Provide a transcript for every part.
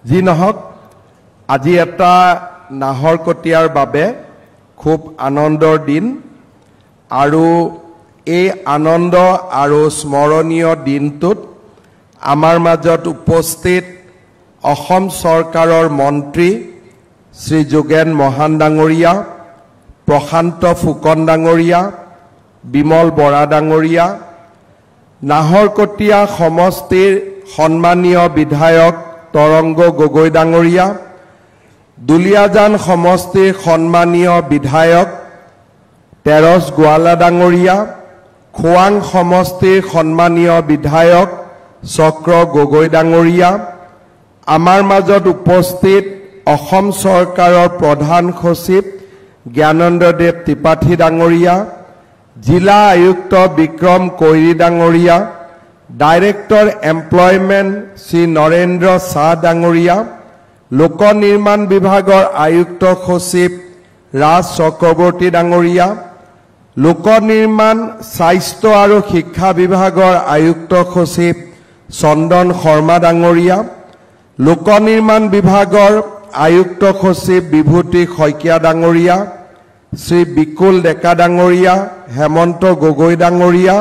যি নহওক আজি এটা নাহৰকটীয়াৰ বাবে খুব আনন্দৰ দিন আৰু এই আনন্দ আৰু স্মৰণীয় দিনটোত আমাৰ মাজত উপস্থিত অসম চৰকাৰৰ মন্ত্ৰী শ্ৰী যোগেন মহান ডাঙৰীয়া, প্ৰশান্ত ফুকন ডাঙৰীয়া, বিমল বৰা ডাঙৰীয়া, নাহৰকটীয়া সমষ্টিৰ সন্মানীয় বিধায়ক তৰংগ গগৈ ডাঙৰীয়া, দুলিয়াজান সমষ্টিৰ সন্মানীয় বিধায়ক তেৰছ গোৱালা ডাঙৰীয়া, খোৱাং সমষ্টিৰ সন্মানীয় বিধায়ক চক্ৰ গগৈ ডাঙৰীয়া, আমাৰ মাজত উপস্থিত অসম চৰকাৰৰ প্ৰধান সচিব জ্ঞানন্দদেৱ ত্ৰিপাঠী ডাঙৰীয়া, জিলা আয়ুক্ত বিক্ৰম কৈৰী ডাঙৰীয়া, ডাইৰেক্টৰ এমপ্লয়মেণ্ট শ্ৰী নৰেন্দ্ৰ শাহ ডাঙৰীয়া, লোক নিৰ্মাণ বিভাগৰ আয়ুক্ত সচিব ৰাজ চক্ৰৱৰ্তী ডাঙৰীয়া, লোক নিৰ্মাণ স্বাস্থ্য আৰু শিক্ষা বিভাগৰ আয়ুক্ত সচিব চন্দন শৰ্মা ডাঙৰীয়া, লোক নিৰ্মাণ বিভাগৰ আয়ুক্ত সচিব বিভূতি শইকীয়া ডাঙৰীয়া, শ্ৰী বিকুল ডেকা ডাঙৰীয়া, হেমন্ত গগৈ ডাঙৰীয়া,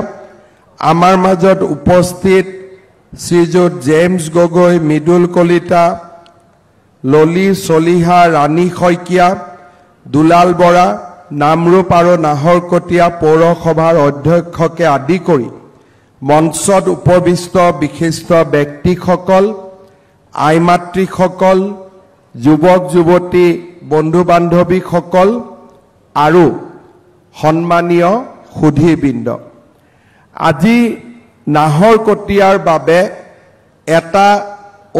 আমাৰ মাজত উপস্থিত শ্ৰীযুত জেমছ গগৈ, মৃদুল কলিতা, ললি চলিহা, ৰাণী শইকীয়া, দুলাল বৰা, নামৰূপ আৰু নাহৰকটীয়া পৌৰসভাৰ অধ্যক্ষকে আদি কৰি মঞ্চত উপবিষ্ট বিশিষ্ট ব্যক্তিসকল, আইমাতৃসকল, যুৱক যুৱতী, বন্ধু বান্ধৱীসকল আৰু সন্মানীয় সুধীবৃন্দ, আজি নাহৰকটীয়াৰ বাবে এটা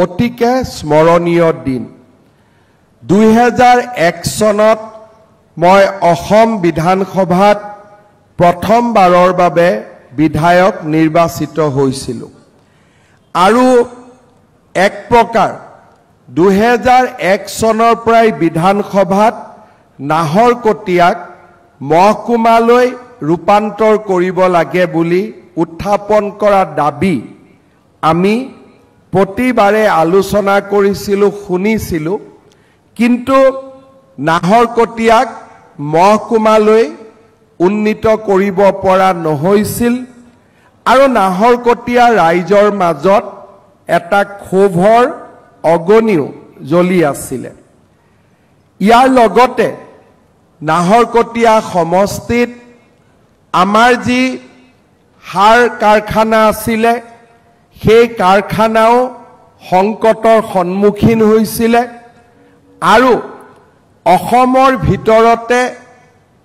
অতিকে স্মৰণীয় দিন। 2001 চনত মই অসম বিধানসভাত প্ৰথমবাৰৰ বাবে বিধায়ক নিৰ্বাচিত হৈছিলোঁ আৰু এক প্ৰকাৰ 2001 চনৰ পৰাই বিধানসভাত নাহৰকটীয়াক মহকুমালৈ ৰূপান্তৰ কৰিব লাগে বুলি উত্থাপন কৰা দাবী আমি প্ৰতিবাৰে আলোচনা কৰিছিলোঁ, শুনিছিলোঁ, কিন্তু নাহৰকটীয়াক মহকুমালৈ উন্নীত কৰিব পৰা নহৈছিল আৰু নাহৰকটীয়া ৰাইজৰ মাজত এটা ক্ষোভৰ অগনিও জ্বলি আছিলে। ইয়াৰ লগতে নাহৰকটীয়া সমষ্টিত আমাৰ যি সাৰ কাৰখানা আছিলে সেই কাৰখানাও সংকটৰ সন্মুখীন হৈছিলে আৰু অসমৰ ভিতৰতে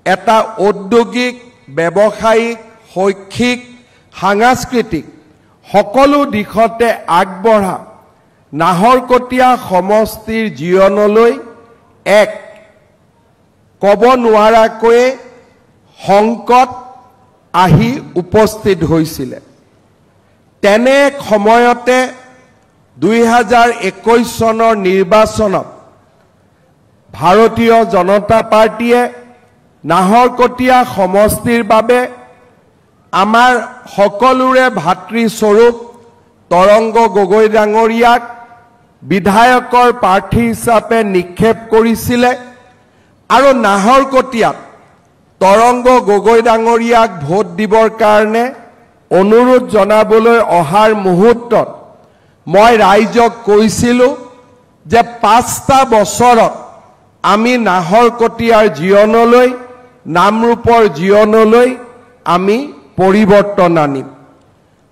এটা ঔদ্যোগিক, ব্যৱসায়িক, শৈক্ষিক, সাংস্কৃতিক সকলো দিশতে আগবঢ়া নাহৰকটীয়া সমষ্টিৰ জীৱনলৈ এক ক'ব নোৱাৰাকৈ সংকট আহি উপস্থিত হৈছিলে। তেনে সময়তে 2021 চনৰ নিৰ্বাচনত ভাৰতীয় জনতা পাৰ্টীয়ে নাহৰকটীয়া সমষ্টিৰ বাবে আমাৰ সকলোৰে ভাতৃস্বৰূপ তৰংগ গগৈ ডাঙৰীয়াক বিধায়কৰ প্ৰাৰ্থী হিচাপে নিক্ষেপ কৰিছিলে আৰু নাহৰকটীয়াত তৰংগ গগৈ ডাঙৰীয়াক ভোট দিবৰ কাৰণে অনুৰোধ জনাবলৈ অহাৰ মুহূৰ্তত মই ৰাইজক কৈছিলোঁ যে 5টা বছৰত আমি নাহৰকটীয়াৰ জীৱনলৈ, নামৰূপৰ জীৱনলৈ আমি পৰিৱৰ্তন আনিম।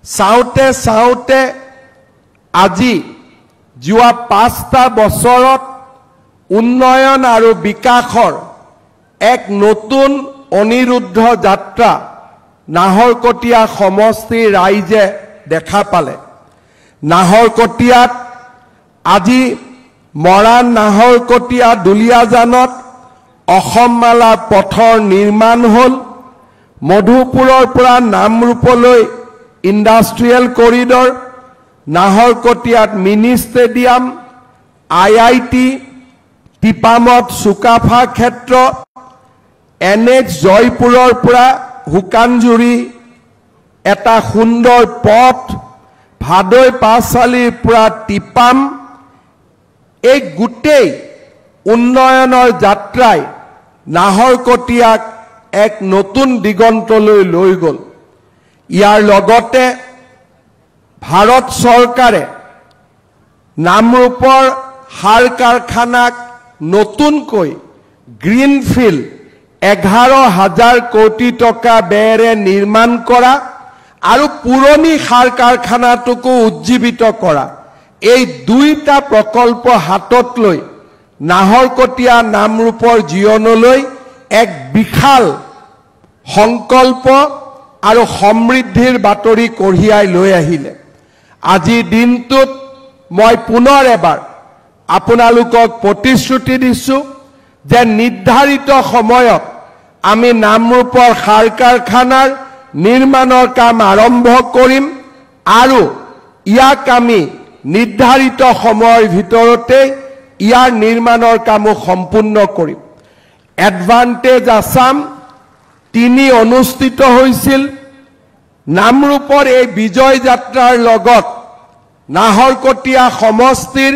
চাওঁতে চাওঁতে আজি যোৱা 5টা বছৰত উন্নয়ন আৰু বিকাশৰ এক নতুন অনিৰুদ্ধ যাত্ৰা নাহৰকটীয়া সমষ্টিৰ ৰাইজে দেখা পালে। নাহৰকটীয়াত আজি মৰাণ, নাহৰকটীয়া, দুলিয়াজানত অসমমালা পথৰ নিৰ্মাণ হ'ল। মধুপুৰৰ পৰা নামৰূপলৈ ইণ্ডাষ্ট্ৰিয়েল কৰিডৰ, নাহৰকটীয়াত মিনি ষ্টেডিয়াম, IIT, টিপামত চুকাফা ক্ষেত্ৰ, NH জয়পুৰৰ পৰা হুকানজুৰি এটা সুন্দৰ পথ, ভাদৈ পাঁচআলিৰ পৰা টিপাম, এই গোটেই উন্নয়নৰ যাত্ৰাই নাহৰকটীয়াক এক নতুন দিগন্তলৈ লৈ গ'ল। ইয়াৰ লগতে ভাৰত চৰকাৰে নামৰূপৰ সাৰ কাৰখানাক নতুনকৈ গ্ৰীণফিল্ড 11,000 কোটি টকা ব্যয়েৰে নিৰ্মাণ কৰা আৰু পুৰণি সাৰ কাৰখানাটোকো উজ্জীৱিত কৰা, এই দুইটা প্ৰকল্প হাতত লৈ নাহৰকটীয়া নামৰূপৰ জীৱনলৈ এক বিশাল সংকল্প আৰু সমৃদ্ধিৰ বাতৰি কঢ়িয়াই লৈ আহিলে। আজিৰ দিনটোত মই পুনৰ এবাৰ আপোনালোকক প্ৰতিশ্ৰুতি দিছোঁ যে নিৰ্ধাৰিত সময়ত আমি নামৰূপৰ সাৰ কাৰখানাৰ নিৰ্মাণৰ কাম আৰম্ভ কৰিম আৰু ইয়াক আমি নিৰ্ধাৰিত সময়ৰ ভিতৰতে ইয়াৰ নিৰ্মাণৰ কামো সম্পূৰ্ণ কৰিম। এডভান্টেজ আসাম 3 অনুষ্ঠিত হৈছিল। নামৰূপৰ এই বিজয় যাত্ৰাৰ লগত নাহৰকটীয়া সমষ্টিৰ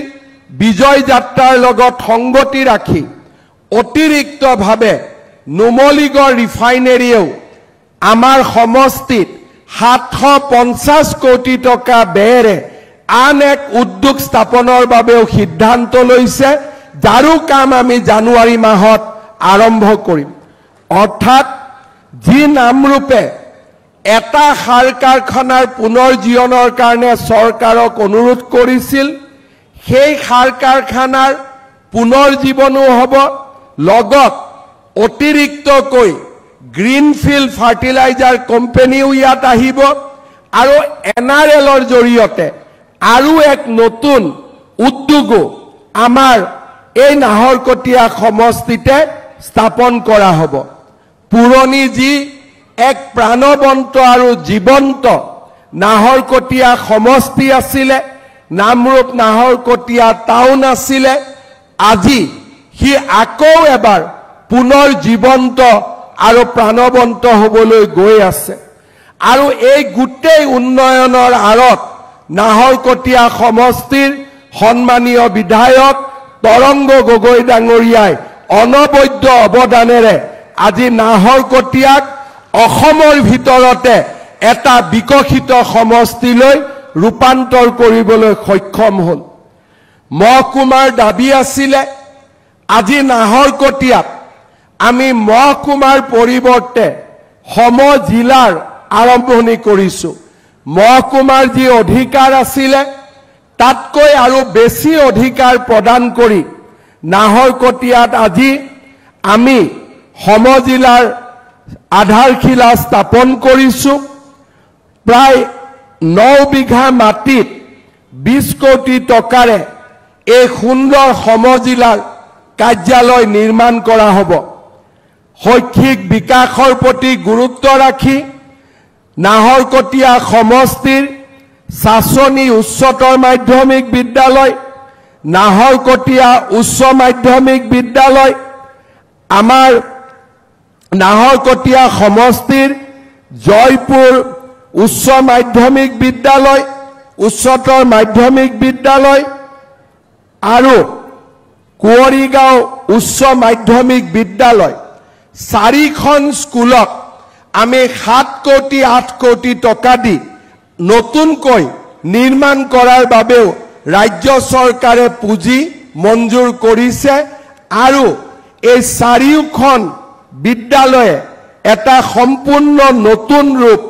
বিজয় যাত্ৰাৰ লগত সংগতি ৰাখি অতিৰিক্তভাৱে নুমলীগড় ৰিফাইনেৰীয়েও আমাৰ সমষ্টিত 750 কোটি টকা ব্যয়েৰে আন এক উদ্যোগ স্থাপনৰ বাবেও সিদ্ধান্ত লৈছে, যাৰো কাম আমি জানুৱাৰী মাহত আৰম্ভ কৰিম। অৰ্থাৎ যি নামৰূপে এটা সাৰ কাৰখানাৰ পুনৰ্জীৱনৰ কাৰণে চৰকাৰক অনুৰোধ কৰিছিল, সেই সাৰ কাৰখানাৰ পুনৰ্জীৱনো হ'ব, লগত অতিৰিক্তকৈ গ্ৰীণফিল্ড ফাৰ্টিলাইজাৰ কোম্পানীও ইয়াত আহিব আৰু NRLৰ জৰিয়তে আৰু এক নতুন উদ্যোগো আমাৰ এই নাহৰকটীয়া সমষ্টিতে স্থাপন কৰা হ'ব। পুৰণি যি এক প্ৰাণবন্ত আৰু জীৱন্ত নাহৰকটীয়া সমষ্টি আছিলে, নামৰূপ নাহৰকটীয়া টাউন আছিলে, আজি সি আকৌ এবাৰ পুনৰ জীৱন্ত আৰু প্ৰাণবন্ত হ'বলৈ গৈ আছে। আৰু এই গোটেই উন্নয়নৰ আঁৰত নাহৰকটীয়া সমষ্টিৰ সন্মানীয় বিধায়ক তৰংগ গগৈ ডাঙৰীয়াই অনবদ্য অৱদানেৰে আজি নাহৰকটীয়াক অসমৰ ভিতৰতে এটা বিকশিত সমষ্টিলৈ ৰূপান্তৰ কৰিবলৈ সক্ষম হ'ল। মহকুমাৰ দাবী আছিলে, আজি নাহৰকটীয়াত আমি মহকুমাৰ পৰিৱৰ্তে সমজিলাৰ আৰম্ভণি কৰিছোঁ। মহকুমাৰ যি অধিকাৰ আছিলে তাতকৈ আৰু বেছি অধিকাৰ প্ৰদান কৰি নাহৰকটীয়াত আজি আমি সমজিলাৰ আধাৰশিলা স্থাপন কৰিছোঁ। প্ৰায় 9 বিঘা মাটিত 20 কোটি টকাৰে এই সুন্দৰ সমজিলাৰ কাৰ্যালয় নিৰ্মাণ কৰা হ'ব। শৈক্ষিক বিকাশৰ প্ৰতি গুৰুত্ব ৰাখি নাহৰকটীয়া সমষ্টিৰ চাচনি উচ্চতৰ মাধ্যমিক বিদ্যালয়, নাহৰকটীয়া উচ্চ মাধ্যমিক বিদ্যালয়, আমাৰ নাহৰকটীয়া সমষ্টিৰ জয়পুৰ উচ্চ মাধ্যমিক বিদ্যালয়, উচ্চতৰ মাধ্যমিক বিদ্যালয় আৰু কুঁৱৰীগাঁও উচ্চ মাধ্যমিক বিদ্যালয়, 4খন স্কুলক আমি 7 কোটি 8 কোটি টকা দি নতুনকৈ নিৰ্মাণ কৰাৰ বাবেও ৰাজ্য চৰকাৰে পুঁজি মঞ্জুৰ কৰিছে আৰু এই 4খন বিদ্যালয়ে এটা সম্পূৰ্ণ নতুন ৰূপ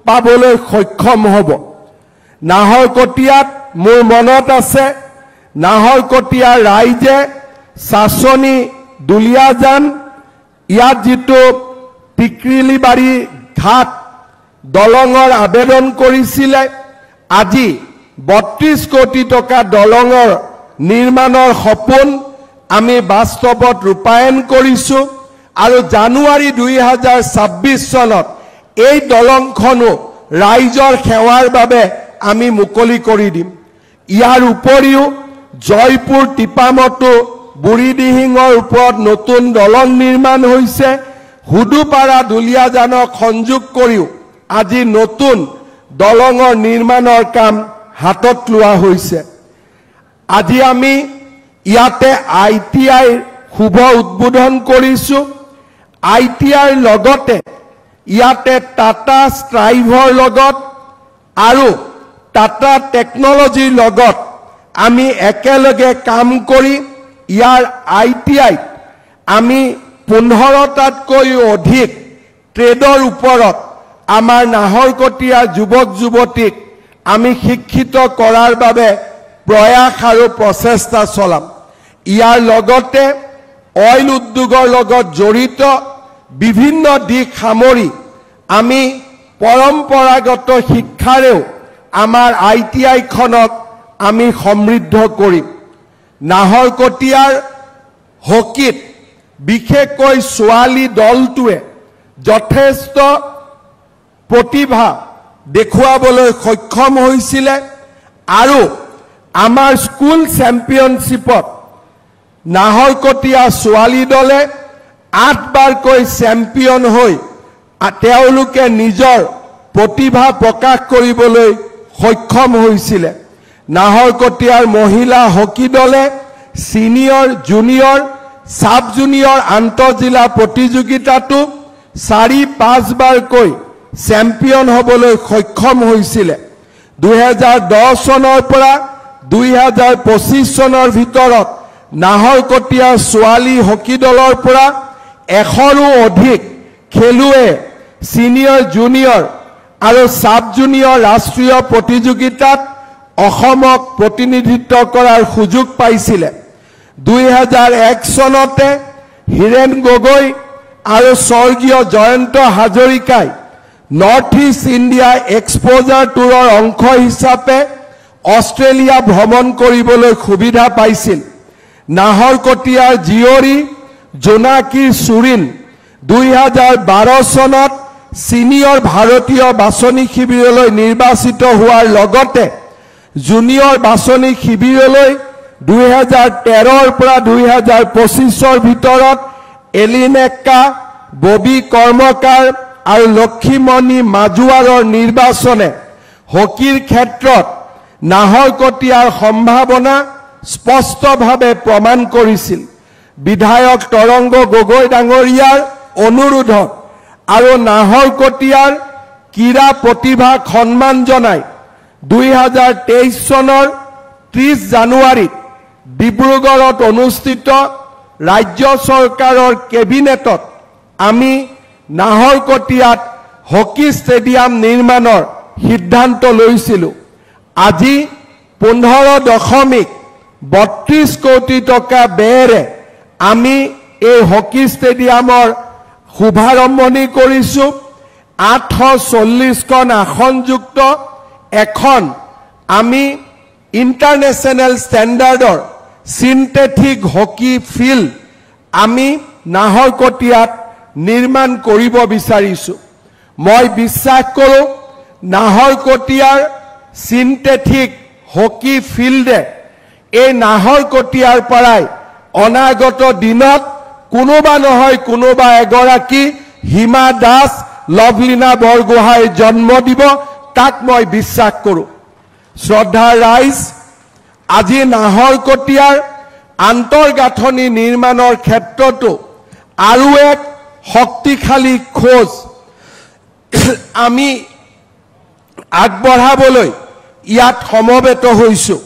পাবলৈ সক্ষম হ'ব। নাহৰকটীয়াত মোৰ মনত আছে, নাহৰকটীয়া ৰাইজে চাচনি দুলীয়াজান ইয়াত যিটো টিকৰিলিবাৰী ঘাট দলঙৰ আবেদন কৰিছিলে, আজি 32 কোটি টকা দলঙৰ নিৰ্মাণৰ সপোন আমি বাস্তৱত ৰূপায়ণ কৰিছোঁ আৰু জানুৱাৰী 2026 চনত এই দলংখনো ৰাইজৰ সেৱাৰ বাবে আমি মুকলি কৰি দিম। ইয়াৰ উপৰিও জয়পুৰ টিপামতো বুঢ়ীদিহিঙৰ ওপৰত নতুন দলং নিৰ্মাণ হৈছে। হুদুপাৰা দুলীয়াজানক সংযোগ কৰিও আজি নতুন দলঙৰ নিৰ্মাণৰ কাম হাতত লোৱা হৈছে। আজি আমি ইয়াতে ITI শুভ উদ্বোধন কৰিছো ITI লগতে ইয়াতে টাটা ষ্ট্ৰাইভৰ লগত আৰু টাটা টেকনলজিৰ লগত আমি একেলগে কাম কৰি ইয়াৰ ITI আমি 15টাতকৈ অধিক ট্ৰেডৰ ওপৰত আমাৰ নাহৰকটীয়া যুৱক যুৱতীক আমি শিক্ষিত কৰাৰ বাবে প্ৰয়াস আৰু প্ৰচেষ্টা চলাম ইয়াৰ লগতে অইল উদ্যোগৰ লগত জড়িত বিভিন্ন দিশ সামৰি আমি পৰম্পৰাগত শিক্ষাৰেও আমাৰ ITI খনক আমি সমৃদ্ধ কৰিম নাহৰকটীয়াৰ হকিত বিশেষকৈ ছোৱালী দলটোৱে যথেষ্ট প্ৰতিভা দেখুৱাবলৈ সক্ষম হৈছিল আৰু আমাৰ স্কুল চেম্পিয়নশ্বিপত নাহৰকটীয়া ছোৱালী দলে 8 বাৰকৈ চেম্পিয়ন হৈ তেওঁলোকে নিজৰ প্ৰতিভা প্ৰকাশ কৰিবলৈ সক্ষম হৈছিল নাহৰকটীয়াৰ মহিলা হকি দলে সিনিয়ৰ জুনিয়ৰ সাব জুনিয়ৰ আন্তঃজিলা প্ৰতিযোগিতাটো 4-5 বাৰকৈ চেম্পিয়ন হ'বলৈ সক্ষম হৈছিল 2010 চনৰ পৰা 2025 চনৰ ভিতৰত নাহৰকটীয়া ছোৱালী হকি দলৰ পৰা 100ৰো অধিক খেলুৱে সিনিয়ৰ জুনিয়ৰ আৰু সাব জুনিয়ৰ ৰাষ্ট্ৰীয় প্ৰতিযোগিতাত অসমক প্ৰতিনিধিত্ব কৰাৰ সুযোগ পাইছিল 2001 চনতে হিৰেন গগৈ আৰু স্বৰ্গীয় জয়ন্ত হাজৰিকাই নৰ্থ ইষ্ট ইণ্ডিয়া এক্সপোজাৰ টুৰৰ অংশ হিচাপে অষ্ট্ৰেলিয়া ভ্ৰমণ কৰিবলৈ সুবিধা পাইছিল নাহৰকটীয়াৰ জীয়ৰী জোনাকী সুৰিন 2012 চনত সিনিয়ৰ ভাৰতীয় বাছনি শিবিৰলৈ নিৰ্বাচিত হোৱাৰ লগতে জুনিয়ৰ বাছনি শিবিৰলৈ 2013 পৰা 2025 ভিতৰত এলিনেক্কা ববি কৰ্মকাৰ আৰু লক্ষীমণি মাজুৱাৰৰ নিৰ্বাচনে হকিৰ ক্ষেত্ৰত নাহৰকটীয়াৰ সম্ভাৱনা স্পষ্টভাৱে প্ৰমাণ কৰিছিল বিধায়ক তৰংগ গগৈ ডাঙৰীয়াৰ অনুৰোধত আৰু নাহৰকটীয়াৰ ক্ৰীড়া প্ৰতিভাক সন্মান জনাই 2023 চনৰ 30 জানুৱাৰীত ডিব্ৰুগড়ত অনুষ্ঠিত ৰাজ্য চৰকাৰৰ কেবিনেটত আমি নাহৰকটীয়াত হকি ষ্টেডিয়াম নিৰ্মাণৰ সিদ্ধান্ত লৈছিলোঁ আজি 15.32 কোটি টকা ব্যয়েৰে আমি এই হকি ষ্টেডিয়ামৰ শুভাৰম্ভণি কৰিছোঁ 840খন আসনযুক্ত এখন আমি ইণ্টাৰনেশ্যনেল ষ্টেণ্ডাৰ্ডৰ সিন্থেটিক হকি ফিল্ড আমি নাহৰকটীয়াত নিৰ্মাণ কৰিব বিচাৰিছোঁ মই বিশ্বাস কৰোঁ নাহৰকটীয়াৰ সিন্থেটিক হকি ফিল্ডে এই নাহৰকটীয়াৰ পৰাই অনাগত দিনত কোনোবা নহয় কোনোবা এগৰাকী হিমা দাস লভলীনা বৰগোহাঁই জন্ম দিব তাক মই বিশ্বাস কৰোঁ শ্ৰদ্ধাৰ ৰাইজ আজি নাহৰকটীয়াৰ আন্তঃগাঁথনি নিৰ্মাণৰ ক্ষেত্ৰতো আৰু এক শক্তিশালী খোজ আমি আগবঢ়াবলৈ ইয়াত সমবেত হৈছোঁ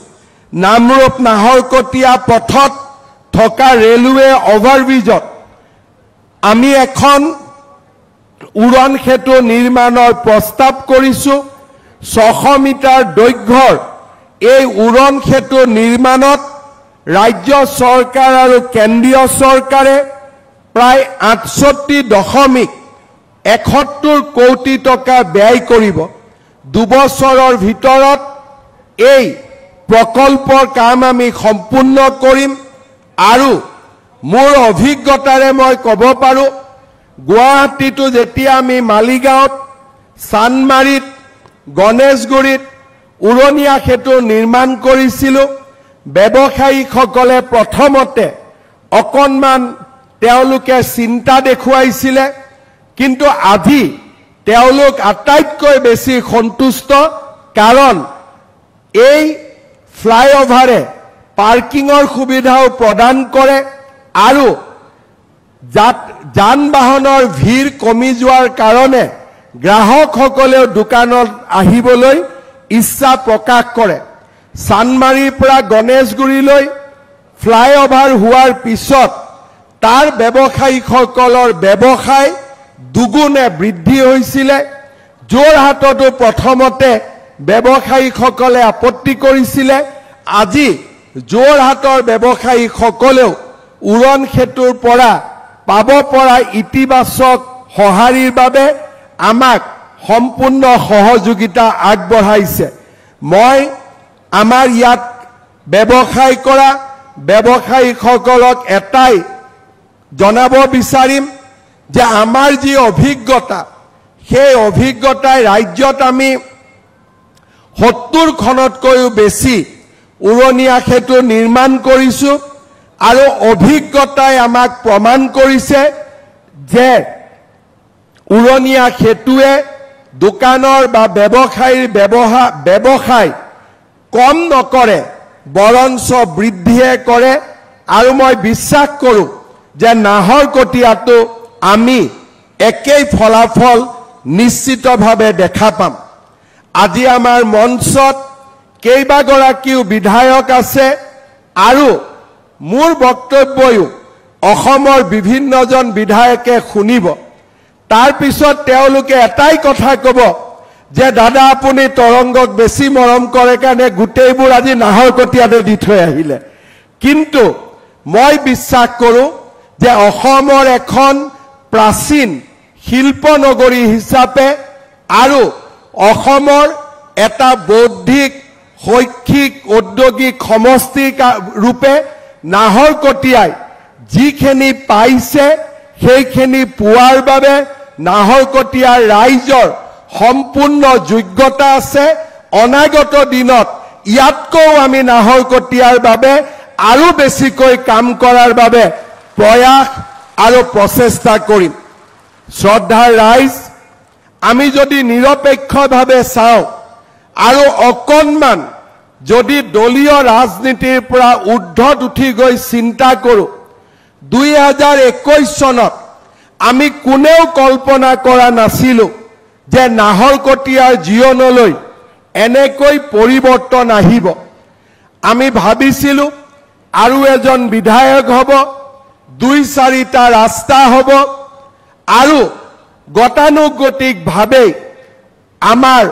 নামৰূপ নাহৰকটীয়া পথত থকা ৰেলৱে অভাৰব্ৰিজত আমি এখন উড়ন সেতু নিৰ্মাণৰ প্ৰস্তাৱ কৰিছোঁ 600 মিটাৰ দৈৰ্ঘ্যৰ এই উড়ন সেতু নিৰ্মাণত ৰাজ্য চৰকাৰ আৰু কেন্দ্ৰীয় চৰকাৰে প্ৰায় 68.71 কোটি টকা ব্যয় কৰিব 2 বছৰৰ ভিতৰত এই প্ৰকল্পৰ কাম আমি সম্পূৰ্ণ কৰিম আৰু মোৰ অভিজ্ঞতাৰে মই ক'ব পাৰোঁ গুৱাহাটীতো যেতিয়া আমি মালিগাঁৱত চানমাৰীত গণেশগুৰিত উৰণীয়া সেতু নিৰ্মাণ কৰিছিলোঁ ব্যৱসায়ীসকলে প্ৰথমতে অকণমান তেওঁলোকে চিন্তা দেখুৱাইছিলে কিন্তু আজি তেওঁলোক আটাইতকৈ বেছি সন্তুষ্ট কাৰণ এই ফ্লাইঅভাৰে পাৰ্কিঙৰ সুবিধাও প্ৰদান কৰে আৰু যান বাহনৰ ভিৰ কমি যোৱাৰ কাৰণে গ্ৰাহকসকলেও দোকানত আহিবলৈ ইচ্ছা প্ৰকাশ কৰে। চানমাৰীৰ পৰা গণেশগুৰিলৈ ফ্লাইঅভাৰ হোৱাৰ পিছত তাৰ ব্যৱসায়ীসকলৰ ব্যৱসায় দুগুণে বৃদ্ধি হৈছিলে। যোৰহাটতো প্ৰথমতে ব্যৱসায়ীসকলে আপত্তি কৰিছিলে। আজি যোৰহাটৰ ব্যৱসায়ীসকলেও উৰণ সেতুৰ পৰা পাব পৰা ইতিবাচক সঁহাৰিৰ বাবে আমাক সম্পূৰ্ণ সহযোগিতা আগবঢ়াইছে। মই আমাৰ ইয়াত ব্যৱসায় কৰা ব্যৱসায়ীসকলক এটাই জনাব বিচাৰিম যে আমাৰ যি অভিজ্ঞতা সেই অভিজ্ঞতাই ৰাজ্যত আমি 70খনতকৈও বেছি উৰণীয়া সেতু নিৰ্মাণ কৰিছোঁ আৰু অভিজ্ঞতাই আমাক প্ৰমাণ কৰিছে যে উৰণীয়া সেতুৱে দোকানৰ বা ব্যৱসায়ীৰ ব্যৱসায় কম নকৰে বৰঞ্চ বৃদ্ধিয়ে কৰে আৰু মই বিশ্বাস কৰোঁ যে নাহৰকটীয়াতো আমি একেই ফলাফল নিশ্চিতভাৱে দেখা পাম। আজি আমাৰ মঞ্চত কেইবাগৰাকীও বিধায়ক আছে আৰু মোৰ বক্তব্যও অসমৰ বিভিন্নজন বিধায়কে শুনিব। তাৰ পিছত তেওঁলোকে এটাই কথা ক'ব যে দাদা আপুনি তৰংগক বেছি মৰম কৰে কাৰণে গোটেইবোৰ আজি নাহৰকটীয়াতে দি থৈ আহিলে। কিন্তু মই বিশ্বাস কৰোঁ যে অসমৰ এখন প্ৰাচীন শিল্পনগৰী হিচাপে আৰু অসমৰ এটা বৌদ্ধিক শৈক্ষিক ঔদ্যোগিক সমষ্টি ৰূপে নাহৰকটীয়াই যিখিনি পাইছে সেইখিনি পোৱাৰ বাবে নাহৰকটীয়াৰ ৰাইজৰ সম্পূৰ্ণ যোগ্যতা আছে। অনাগত দিনত ইয়াতকৈ আমি নাহৰকটীয়াৰ বাবে আৰু বেছিকৈ কাম কৰাৰ বাবে প্ৰয়াস আৰু প্ৰচেষ্টা কৰিম। শ্ৰদ্ধাৰ ৰাইজ, আমি যদি নিৰপেক্ষভাৱে চাওঁ আৰু অকণমান যদি দলীয় ৰাজনীতিৰ পৰা ঊৰ্ধত উঠি গৈ চিন্তা কৰোঁ, 2021 চনত আমি কোনেও কল্পনা কৰা নাছিলোঁ যে নাহৰকটীয়াৰ জীৱনলৈ এনেকৈ পৰিৱৰ্তন আহিব। আমি ভাবিছিলোঁ আৰু এজন বিধায়ক হ'ব, 2-4টা ৰাস্তা হ'ব আৰু গতানুগতিকভাৱে আমাৰ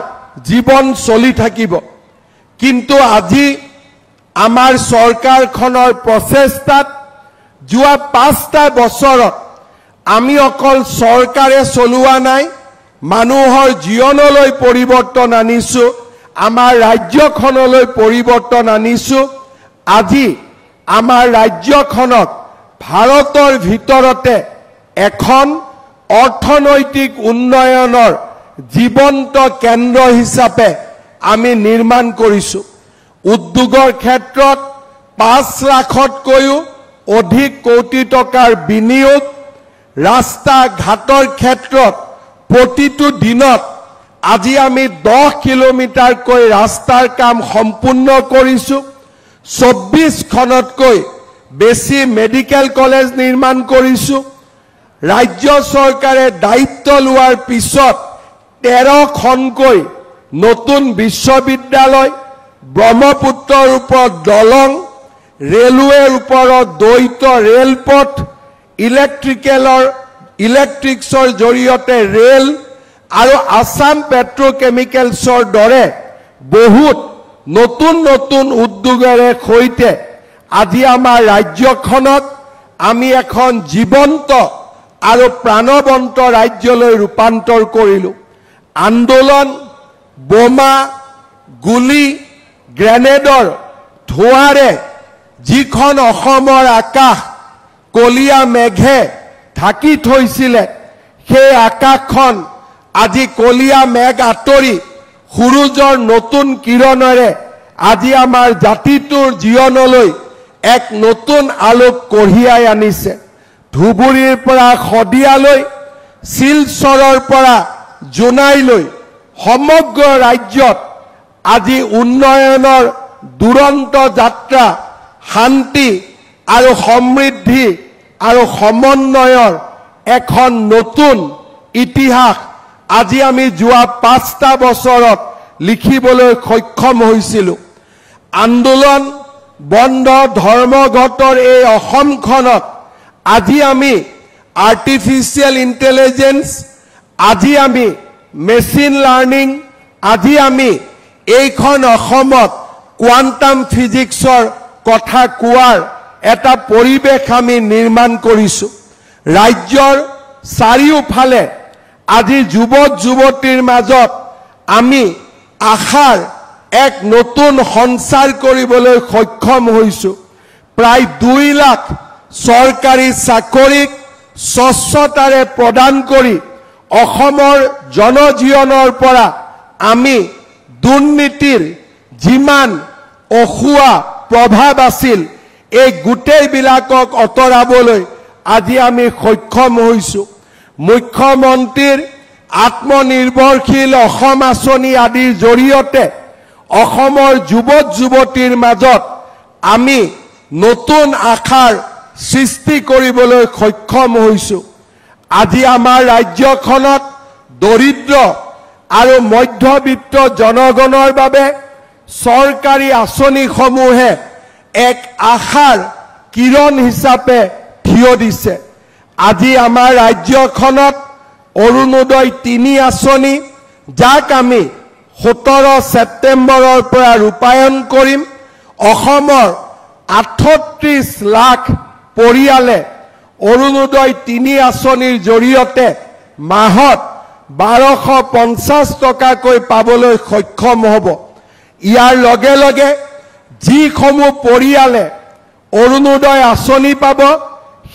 জীৱন চলি থাকিব। কিন্তু আজি আমাৰ চৰকাৰখনৰ প্ৰচেষ্টাত যোৱা 5টা বছৰত আমি অকল চৰকাৰে চলোৱা নাই, মানুহৰ জীৱনলৈ পৰিৱৰ্তন আনিছোঁ, আমাৰ ৰাজ্যখনলৈ পৰিৱৰ্তন আনিছোঁ। আজি আমাৰ ৰাজ্যখনক ভাৰতৰ ভিতৰতে এখন অৰ্থনৈতিক উন্নয়নৰ জীৱন্ত কেন্দ্ৰ হিচাপে আমি নিৰ্মাণ কৰিছোঁ। উদ্যোগৰ ক্ষেত্ৰত 5 লাখতকৈও অধিক কোটি টকাৰ বিনিয়োগ, ৰাস্তা ঘাটৰ ক্ষেত্ৰত প্ৰতিটো দিনত আজি আমি 10 কিলোমিটাৰকৈ ৰাস্তাৰ কাম সম্পূৰ্ণ কৰিছোঁ। 24খনতকৈ বেছি মেডিকেল কলেজ নিৰ্মাণ কৰিছোঁ। ৰাজ্য চৰকাৰে দায়িত্ব লোৱাৰ পিছত 13খনকৈ নতুন বিশ্ববিদ্যালয়, ব্ৰহ্মপুত্ৰৰ ওপৰত দলং, ৰেলৱেৰ ওপৰত দ্বৈত ৰেলপথ, ইলেক্ট্ৰিক্সৰ জৰিয়তে ৰেল আৰু আছাম পেট্ৰকেমিকেলছৰ দৰে বহুত নতুন নতুন উদ্যোগেৰে সৈতে আজি আমাৰ ৰাজ্যখনক আমি এখন জীৱন্ত আৰু প্ৰাণবন্ত ৰাজ্যলৈ ৰূপান্তৰ কৰিলোঁ। আন্দোলন, বোমা, গুলি, গ্ৰেনেডৰ ধোঁৱাৰে যিখন অসমৰ আকাশ কলীয়া মেঘে ঢাকি থৈছিলে, সেই আকাশখন আজি কলীয়া মেঘ আঁতৰি সূৰুজৰ নতুন কিৰণেৰে আজি আমাৰ জাতিটোৰ জীৱনলৈ এক নতুন আলোক কঢ়িয়াই আনিছে। ধুবুৰীৰ পৰা শদিয়ালৈ, শিলচৰৰ পৰা জোনাইলৈ সমগ্ৰ ৰাজ্যত আজি উন্নয়নৰ দুৰন্ত যাত্ৰা শান্তি আৰু সমৃদ্ধি আৰু সমন্বয়ৰ এখন নতুন ইতিহাস আজি আমি যোৱা 5টা বছৰত লিখিবলৈ সক্ষম হৈছিলোঁ। আন্দোলন বন্ধ ধৰ্মঘটৰ এই অসমখনত আজি আমি আৰ্টিফিচিয়েল ইণ্টেলিজেন্স, আজি আমি মেচিন লাৰ্নিং, আজি আমি এইখন অসমত কোৱান্টাম ফিজিক্সৰ কথা কোৱাৰ এটা পৰিৱেশ আমি নিৰ্মাণ কৰিছোঁ। ৰাজ্যৰ চাৰিওফালে আজি যুৱক যুৱতীৰ মাজত আমি আশাৰ এক নতুন সঞ্চাৰ কৰিবলৈ সক্ষম হৈছোঁ। প্ৰায় 2 লাখ চৰকাৰী চাকৰিক স্বচ্ছতাৰে প্ৰদান কৰি অসমৰ জনজীৱনৰ পৰা আমি দুৰ্নীতিৰ যিমান অসুৱা প্ৰভাৱ আছিল এই গোটেইবিলাকক অতৰাবলৈ আজি আমি সক্ষম হৈছোঁ। মুখ্যমন্ত্ৰীৰ আত্মনিৰ্ভৰশীল অসম আঁচনি আদিৰ জৰিয়তে অসমৰ যুৱক যুৱতীৰ মাজত আমি নতুন আশাৰ সৃষ্টি কৰিবলৈ সক্ষম হৈছোঁ। আজি আমাৰ ৰাজ্যখনত দৰিদ্ৰ আৰু মধ্যবিত্ত জনগণৰ বাবে চৰকাৰী আঁচনিসমূহে এক আশাৰ কিৰণ হিচাপে থিয় দিছে। আজি আমাৰ ৰাজ্যখনত অৰুণোদয় 3 আঁচনি, যাক আমি 17 ছেপ্টেম্বৰৰ পৰা ৰূপায়ণ কৰিম। অসমৰ 38 লাখ পৰিয়ালে অৰুণোদয় 3 আঁচনিৰ জৰিয়তে মাহত 1250 টকাকৈ পাবলৈ সক্ষম হ'ব। ইয়াৰ লগে লগে যিসমূহ পৰিয়ালে অৰুণোদয় আঁচনি পাব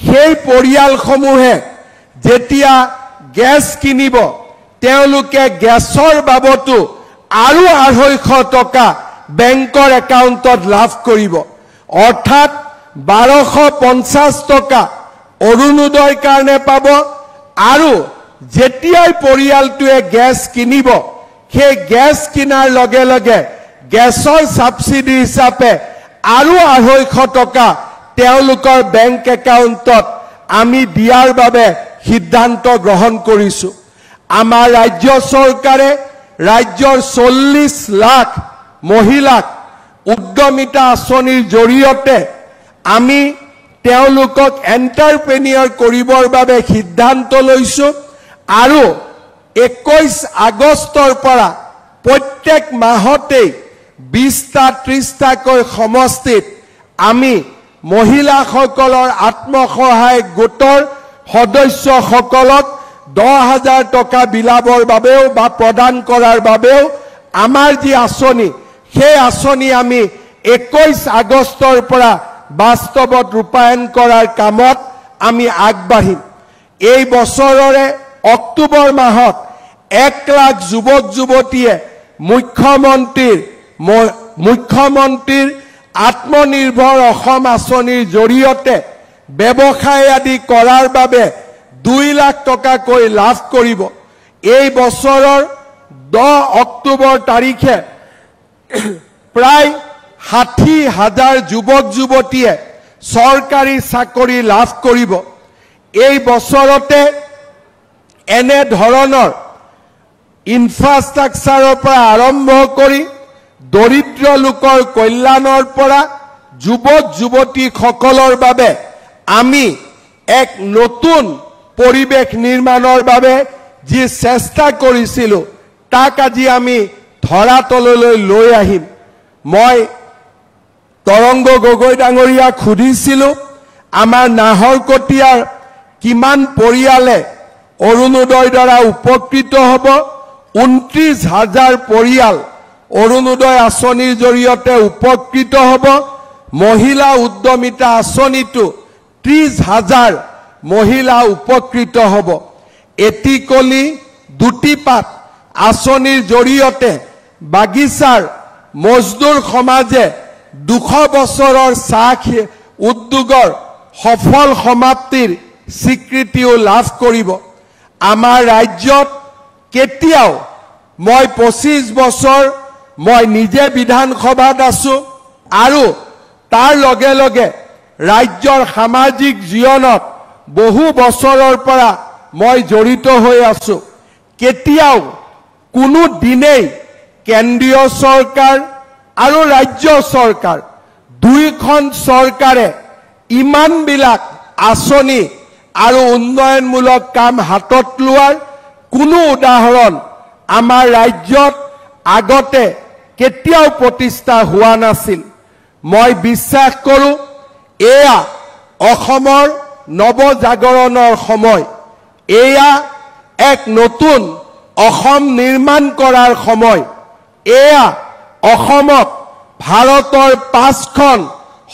সেই পৰিয়ালসমূহে যেতিয়া গেছ কিনিব তেওঁলোকে গেছৰ বাবতো আৰু 250 টকা বেংকৰ একাউণ্টত লাভ কৰিব। অৰ্থাৎ 1250 টকা অৰুণোদয়ৰ কাৰণে পাব আৰু যেতিয়াই পৰিয়ালটোৱে গেছ কিনিব সেই গেছ কিনাৰ লগে লগে গেছৰ সাবসিডি হিচাপে আৰু 250 টকা তেওঁলোকৰ বেংক একাউণ্টত আমি দিয়াৰ বাবে সিদ্ধান্ত গ্ৰহণ কৰিছোঁ। আমাৰ ৰাজ্য চৰকাৰে ৰাজ্যৰ 40 লাখ মহিলাক উদ্যমিতা আঁচনিৰ জৰিয়তে আমি তেওঁলোকক এণ্টাৰপ্ৰেনিয়ৰ কৰিবৰ বাবে সিদ্ধান্ত লৈছোঁ আৰু 21 আগষ্টৰ পৰা প্ৰত্যেক মাহতেই 20টা 30টাকৈ সমষ্টিত আমি মহিলাসকলৰ আত্মসহায়ক গোটৰ সদস্যসকলক 10,000 টকা বিলাবৰ বাবেও বা প্ৰদান কৰাৰ বাবেও আমাৰ যি আঁচনি সেই আঁচনি আমি 21 আগষ্টৰ পৰা বাস্তৱত ৰূপায়ণ কৰাৰ কামত আমি আগবাঢ়িম। এই বছৰৰে অক্টোবৰ মাহত 1 লাখ যুৱক যুৱতীয়ে মুখ্যমন্ত্ৰীৰ আত্মনিৰ্ভৰ অসম আঁচনিৰ জৰিয়তে ব্যৱসায় আদি কৰাৰ বাবে 2 লাখ টকাকৈ লাভ কৰিব। এই বছৰৰ 10 অক্টোবৰ তাৰিখে প্ৰায় 60,000 যুৱক যুৱতীয়ে চৰকাৰী চাকৰি লাভ কৰিব। এই বছৰতে এনে ধৰণৰ ইনফ্ৰাষ্ট্ৰাকচাৰৰ পৰা আৰম্ভ কৰি দৰিদ্ৰ লোকৰ কল্যাণৰ পৰা যুৱক যুৱতীসকলৰ বাবে আমি এক নতুন পৰিৱেশ নিৰ্মাণৰ বাবে যি চেষ্টা কৰিছিলোঁ তাক আজি আমি ধৰাতললৈ লৈ আহিম। মই তৰংগ গগৈ ডাঙৰীয়াক সুধিছিলোঁ আমাৰ নাহৰকটীয়াৰ কিমান পৰিয়ালে অৰুণোদয়ৰ দ্বাৰা উপকৃত হ'ব। 29,000 পৰিয়াল অৰুণোদয় আঁচনিৰ জৰিয়তে উপকৃত হ'ব। মহিলা উদ্যমিতা আঁচনিটো 30,000 মহিলা উপকৃত হ'ব। এটিকলি দুটিপাত আঁচনিৰ জৰিয়তে বাগিচাৰ মজদুৰ সমাজে 200 বছৰৰ চাহ উদ্যোগৰ সফল সমাপ্তিৰ স্বীকৃতিও লাভ কৰিব। আমাৰ ৰাজ্যত কেতিয়াও মই 25 বছৰ মই নিজে বিধানসভাত আছোঁ আৰু তাৰ লগে লগে ৰাজ্যৰ সামাজিক জীৱনত বহু বছৰৰ পৰা মই জড়িত হৈ আছো কেতিয়াও কোনো দিনেই কেন্দ্ৰীয় চৰকাৰ আৰু ৰাজ্য চৰকাৰ দুইখন চৰকাৰে ইমানবিলাক আঁচনি আৰু উন্নয়নমূলক কাম হাতত লোৱাৰ কোনো উদাহৰণ আমাৰ ৰাজ্যত আগতে কেতিয়াও প্ৰতিষ্ঠা হোৱা নাছিল মই বিশ্বাস কৰোঁ এয়া অসমৰ নৱজাগৰণৰ সময় এয়া এক নতুন অসম নিৰ্মাণ কৰাৰ সময় এয়া অসমক ভাৰতৰ 5খন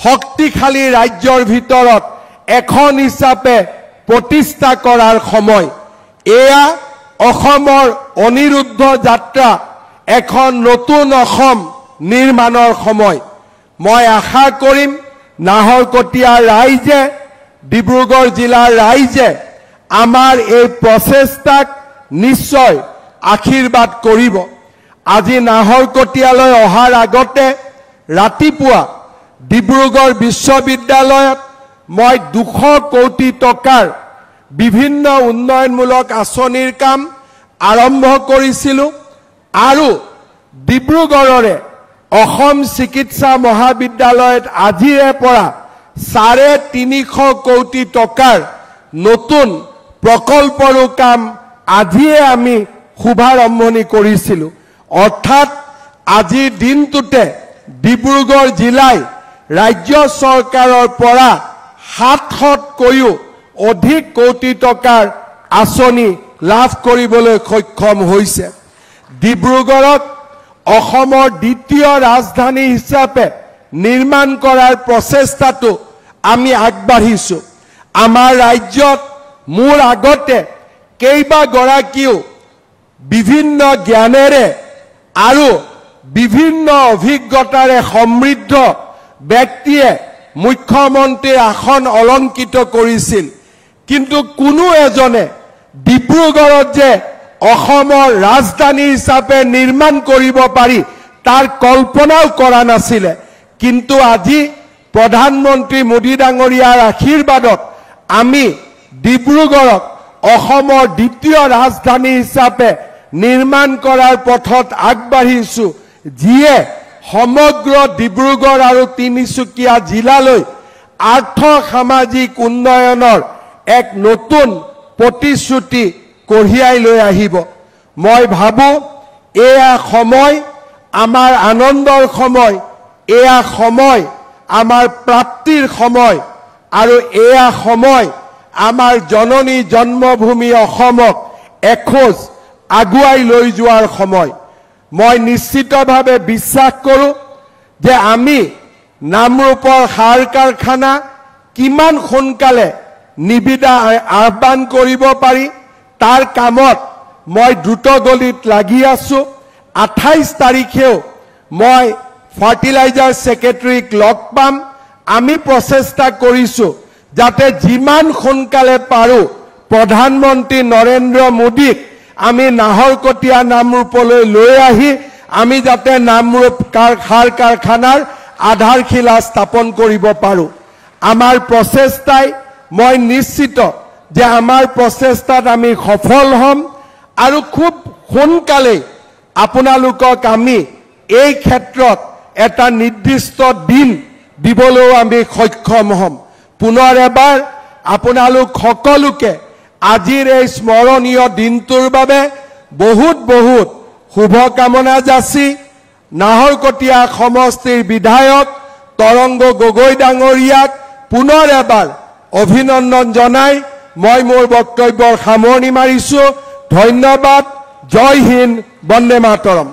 শক্তিশালী ৰাজ্যৰ ভিতৰত এখন হিচাপে প্ৰতিষ্ঠা কৰাৰ সময় এয়া অসমৰ অনিৰুদ্ধ যাত্ৰা এখন নতুন অসম নিৰ্মাণৰ সময় মই আশা কৰিম নাহৰকটীয়া ৰাইজে ডিব্ৰুগড় জিলাৰ ৰাইজে আমাৰ এই প্ৰচেষ্টাক নিশ্চয় আশীৰ্বাদ কৰিব আজি নাহৰকটীয়ালৈ অহাৰ আগতে ৰাতিপুৱা ডিব্ৰুগড় বিশ্ববিদ্যালয়ত মই 200 কোটি টকাৰ বিভিন্ন উন্নয়নমূলক আঁচনিৰ কাম আৰম্ভ কৰিছিলোঁ আৰু ডিব্ৰুগড়ৰে অসম চিকিৎসা মহাবিদ্যালয়ত আজিৰে পৰা 350 কোটি টকাৰ নতুন প্ৰকল্পৰো কাম আজিয়ে আমি শুভাৰম্ভণি কৰিছিলোঁ অৰ্থাৎ আজিৰ দিনটোতে ডিব্ৰুগড় জিলাই ৰাজ্য চৰকাৰৰ পৰা 700তকৈও অধিক কোটি টকাৰ আঁচনি লাভ কৰিবলৈ সক্ষম হৈছে ডিব্ৰুগড়ক অসমৰ দ্বিতীয় ৰাজধানী হিচাপে নিৰ্মাণ কৰাৰ প্ৰচেষ্টাটো আমি আগবাঢ়িছো আমাৰ ৰাজ্যত মোৰ আগতে কেইবাগৰাকীও বিভিন্ন জ্ঞানেৰে আৰু বিভিন্ন অভিজ্ঞতাৰে সমৃদ্ধ ব্যক্তিয়ে মুখ্যমন্ত্ৰীৰ আসন অলংকিত কৰিছিল কিন্তু কোনো এজনে ডিব্ৰুগড়ত যে অসমৰ ৰাজধানী হিচাপে নিৰ্মাণ কৰিব পাৰি তাৰ কল্পনাও কৰা নাছিল কিন্তু আজি প্ৰধানমন্ত্ৰী মোদী ডাঙৰীয়াৰ আশীৰ্বাদত আমি ডিব্ৰুগড়ক অসমৰ দ্বিতীয় ৰাজধানী হিচাপে নিৰ্মাণ কৰাৰ পথত আগবাঢ়িছো যিয়ে সমগ্ৰ ডিব্ৰুগড় আৰু তিনিচুকীয়া জিলালৈ আৰ্থ সামাজিক উন্নয়নৰ এক নতুন প্ৰতিশ্ৰুতি কঢ়িয়াই লৈ আহিব মই ভাবো এয়া সময় আমাৰ আনন্দৰ সময় এয়া সময় আমাৰ প্ৰাপ্তিৰ সময় আৰু এয়া সময় আমাৰ জননী জন্মভূমি অসমক এখোজ আগুৱাই লৈ যোৱাৰ সময় মই নিশ্চিতভাৱে বিশ্বাস কৰোঁ যে আমি নামৰূপৰ সাৰ কাৰখানা কিমান সোনকালে নিবিদা আহ্বান কৰিব পাৰি তাৰ কামত মই দ্ৰুতগতিত লাগি আছো 28 তাৰিখেও মই ফাৰ্টিলাইজাৰ সেক্ৰেটাৰীক লগ পাম আমি প্ৰচেষ্টা কৰিছো যাতে যিমান সোনকালে পাৰো প্ৰধানমন্ত্ৰী নৰেন্দ্ৰ মোদীক আমি নাহৰকটীয়া নামৰূপলৈ লৈ আহি আমি যাতে নামৰূপ সাৰ কাৰখানাৰ আধাৰশিলা স্থাপন কৰিব পাৰো আমাৰ প্ৰচেষ্টাই মই নিশ্চিত যে আমাৰ প্ৰচেষ্টাত আমি সফল হ'ম আৰু খুব সোনকালে আপোনালোকক আমি এই ক্ষেত্ৰত এটা নিৰ্দিষ্ট দিন দিবলৈ আমি সক্ষম হ'ম পুনৰ এবাৰ আপোনালোক সকলোকে আজিৰ এই স্মৰণীয় দিনটোৰ বাবে বহুত বহুত শুভকামনা যাচি নাহৰকটীয়া সমষ্টিৰ বিধায়ক তৰংগ গগৈ ডাঙৰীয়াক পুনৰ এবাৰ অভিনন্দন জনাই মই মোৰ বক্তব্যৰ সামৰণি মাৰিছো ধন্যবাদ জয় হিন্দ বন্দে মাতৰম